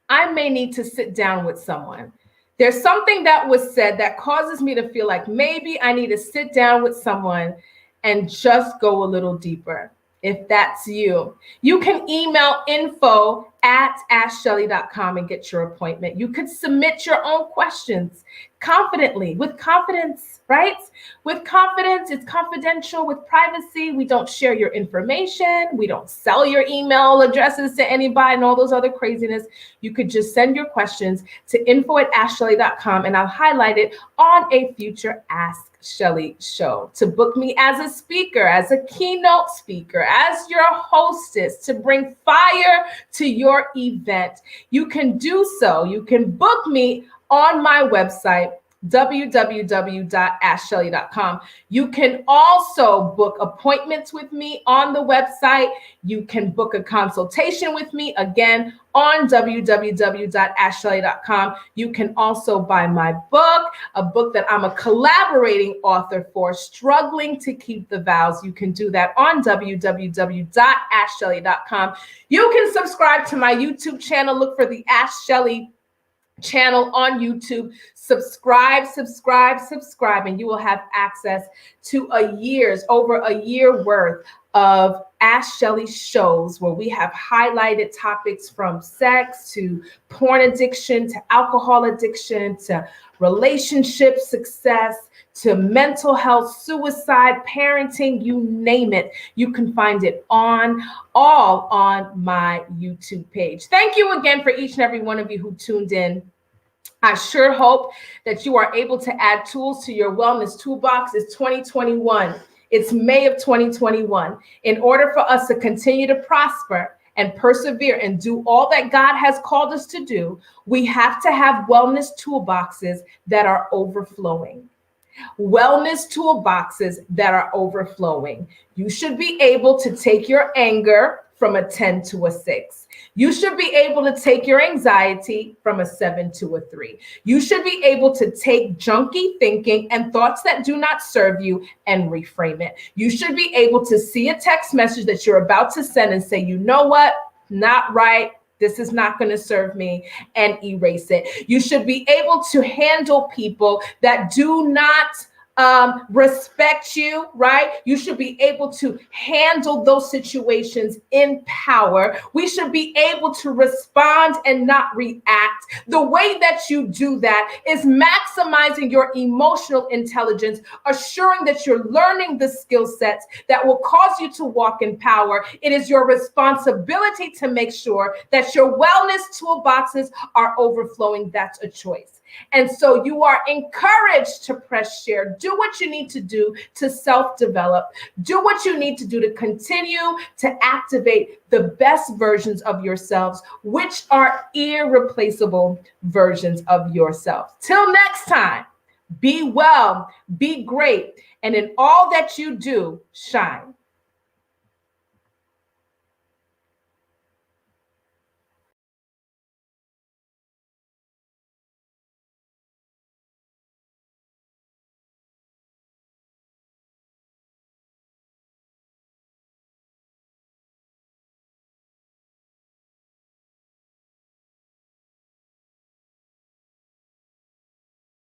I may need to sit down with someone. There's something that was said that causes me to feel like maybe I need to sit down with someone and just go a little deeper. If that's you, you can email info@askschellie.com and get your appointment. You could submit your own questions confidently, with confidence, right? With confidence, it's confidential, with privacy. We don't share your information. We don't sell your email addresses to anybody and all those other craziness. You could just send your questions to info@askschellie.com and I'll highlight it on a future Ask Schellie show. To book me as a speaker, as a keynote speaker, as your hostess, to bring fire to your event, you can do so. You can book me on my website, www.askschellie.com. You can also book appointments with me on the website. You can book a consultation with me, again, on www.askschellie.com. You can also buy my book, a book that I'm a collaborating author for, Struggling to Keep the Vows. You can do that on www.askschellie.com. You can subscribe to my YouTube channel. Look for the Ask Schellie channel on YouTube. Subscribe, and you will have access to over a year worth of Ask Schellie shows where we have highlighted topics from sex to porn addiction to alcohol addiction to relationship success to mental health, suicide, parenting, you name it. You can find it all on my YouTube page. Thank you again for each and every one of you who tuned in. I sure hope that you are able to add tools to your wellness toolbox. It's 2021. It's May of 2021. In order for us to continue to prosper and persevere and do all that God has called us to do, we have to have wellness toolboxes that are overflowing. Wellness toolboxes that are overflowing. You should be able to take your anger from a 10 to a 6. You should be able to take your anxiety from a 7 to a 3. You should be able to take junky thinking and thoughts that do not serve you and reframe it. You should be able to see a text message that you're about to send and say, you know what? Not right. This is not going to serve me, and erase it. You should be able to handle people that do not respect you, right? You should be able to handle those situations in power. We should be able to respond and not react. The way that you do that is maximizing your emotional intelligence, assuring that you're learning the skill sets that will cause you to walk in power. It is your responsibility to make sure that your wellness toolboxes are overflowing. That's a choice. And so you are encouraged to press share. Do what you need to do to self-develop. Do what you need to do to continue to activate the best versions of yourselves, which are irreplaceable versions of yourself. Till next time, be well, be great, and in all that you do, shine.